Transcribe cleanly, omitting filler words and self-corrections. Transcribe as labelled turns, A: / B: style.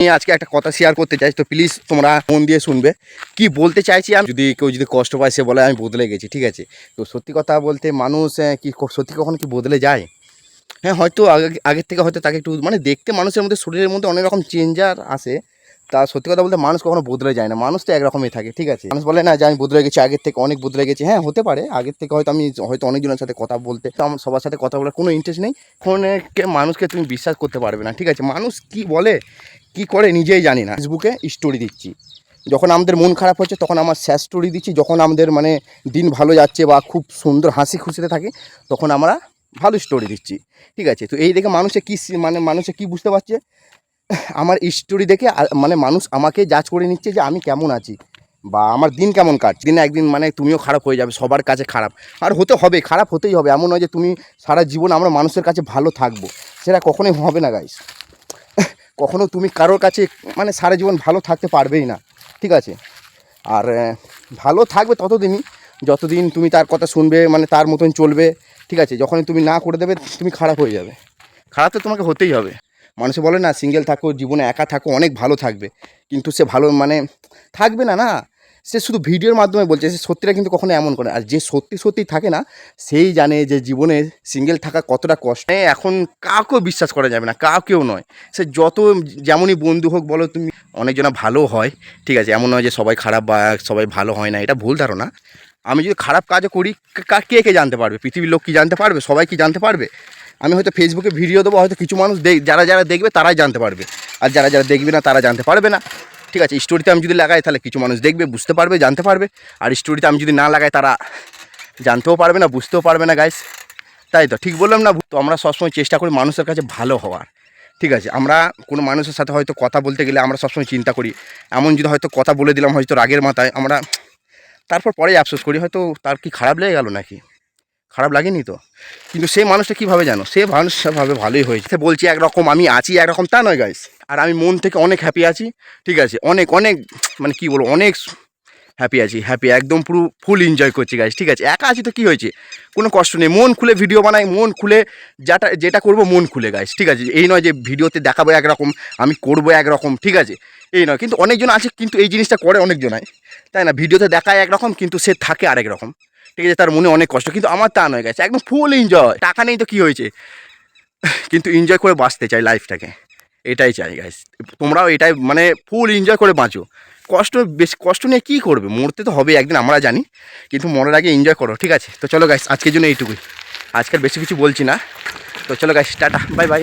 A: আমি আজকে একটা কথা শেয়ার করতে চাই, তো প্লিজ তোমরা মন দিয়ে শুনবে। কি বলতে চাইছি আমি, যদি কেউ যদি কষ্ট পায় সে বলে আমি বদলে গেছি, ঠিক আছে। তো সত্যি কথা বলতে মানুষ কি সত্যি কখনো কি বদলে যায়? হ্যাঁ, হয়তো আগের থেকে হয়তো তাকে একটু মানে দেখতে মানুষের মধ্যে শরীরের মধ্যে অনেক রকম চেঞ্জার আসে। তা সত্যি কথা বলতে মানুষ কখনো বদলে যায় না, মানুষ তো একরকমই থাকে, ঠিক আছে। মানুষ বলে না যে আমি বদলে গেছি, আগের থেকে অনেক বদলে গেছি। হ্যাঁ, হতে পারে আগের থেকে হয়তো আমি হয়তো অনেকজনের সাথে কথা বলতে, তো আমার সবার সাথে কথা বলার কোনো ইন্টারেস্ট নেই। ফোনকে মানুষকে তুমি বিশ্বাস করতে পারবে না, ঠিক আছে। মানুষ কি বলে কি করে নিজেই জানি না। ফেসবুকে স্টোরি দিচ্ছি যখন আমাদের মন খারাপ হচ্ছে, তখন আমার স্যাড স্টোরি দিচ্ছি যখন আমাদের মানে দিন ভালো যাচ্ছে বা খুব সুন্দর হাসি খুশিতে থাকি, তখন আমরা ভালো স্টোরি দিচ্ছি, ঠিক আছে। তো এই দেখে মানুষে কী মানে মানুষে কী বুঝতে পারছে, আমার স্টোরি দেখে মানে মানুষ আমাকে জাজ করে নিচ্ছে যে আমি কেমন আছি বা আমার দিন কেমন কাটছে। দিনে একদিন মানে তুমিও খারাপ হয়ে যাবে, সবার কাছে খারাপ আর হতে হবে, খারাপ হতেই হবে। এমন নয় যে তুমি সারা জীবন আমরা মানুষের কাছে ভালো থাকবো, সেটা কখনোই হবে না গাইস। কখনো তুমি কারোর কাছে মানে সারা জীবন ভালো থাকতে পারবেই না, ঠিক আছে। আর ভালো থাকবে ততদিনই যতদিন তুমি তার কথা শুনবে, মানে তার মতন চলবে, ঠিক আছে। যখনই তুমি না করে দেবে তুমি খারাপ হয়ে যাবে, খারাপ তো তোমাকে হতেই হবে। মানুষে বলে না সিঙ্গেল থাকো, জীবনে একা থাকো, অনেক ভালো থাকবে। কিন্তু সে ভালো মানে থাকবে না, না। সে শুধু ভিডিওর মাধ্যমে বলছে, সে সত্যিটা কিন্তু কখনো এমন করে। আর যে সত্যি সত্যি থাকে না, সেই জানে যে জীবনে সিঙ্গেল থাকা কতটা কষ্ট। এখন কাউকেও বিশ্বাস করা যাবে না, কাউকেও নয়। সে যত যেমনই বন্ধু হোক বলো তুমি, অনেকজনা ভালো হয়, ঠিক আছে। এমন নয় যে সবাই খারাপ বা সবাই ভালো হয় না, এটা ভুল ধারণা। আমি যদি খারাপ কাজও করি, কে কে জানতে পারবে? পৃথিবীর লোক কি জানতে পারবে? সবাই কি জানতে পারবে? আমি হয়তো ফেসবুকে ভিডিও দেবো, হয়তো কিছু মানুষ যারা যারা দেখবে তারাই জানতে পারবে, আর যারা যারা দেখবে না তারা জানতে পারবে না, ঠিক আছে। স্টোরিতে আমি যদি লাগাই তাহলে কিছু মানুষ দেখবে, বুঝতে পারবে, জানতে পারবে। আর স্টোরিতে আমি যদি না লাগাই তারা জানতেও পারবে না, বুঝতেও পারবে না গাইস। তাই তো ঠিক বললাম না? তো আমরা সবসময় চেষ্টা করি মানুষের কাছে ভালো হওয়ার, ঠিক আছে। আমরা কোনো মানুষের সাথে হয়তো কথা বলতে গেলে আমরা সবসময় চিন্তা করি, এমন যদি হয়তো কথা বলে দিলাম হয়তো রাগের মাথায়, আমরা তারপর পরেই আফসোস করি হয়তো তার কি খারাপ লেগে গেল নাকি, খারাপ লাগেনি তো। কিন্তু সেই মানুষটা কীভাবে জানো, সে মানুষভাবে ভালোই হয়েছে। সে বলছি একরকম, আমি আছি একরকম, তা নয় গাইস। আর আমি মন থেকে অনেক হ্যাপি আছি, ঠিক আছে। অনেক অনেক মানে কী বলবো, অনেক হ্যাপি আছি, হ্যাপি একদম পুরো ফুল এনজয় করছি গাইস, ঠিক আছে। একা আছি তো কী হয়েছে, কোনো কষ্ট নেই। মন খুলে ভিডিও বানাই, মন খুলে যেটা করবো মন খুলে গাইস, ঠিক আছে। এই নয় যে ভিডিওতে দেখাবো একরকম, আমি করবো একরকম, ঠিক আছে, এই নয়। কিন্তু অনেকজন আছে কিন্তু এই জিনিসটা করে অনেকজনাই, তাই না। ভিডিওতে দেখায় একরকম কিন্তু সে থাকে আরেক রকম, ঠিক আছে। তার মনে অনেক কষ্ট, কিন্তু আমার তা নয় গেছে, একদম ফুল এনজয়। টাকা নেই তো কী হয়েছে, কিন্তু এনজয় করে বাঁচতে চাই লাইফটাকে, এটাই চাই গাইস। তোমরাও এটাই মানে ফুল এনজয় করে বাঁচো। বেশি কষ্ট নিয়ে কী করবে, মরতে তো হবে একদিন আমরা জানি, কিন্তু মরার আগে এনজয় করো, ঠিক আছে। তো চলো গাইস, আজকের জন্য এইটুকুই, আজকের বেশি কিছু বলছি না। তো চলো গাইস, টাটা, বাই বাই।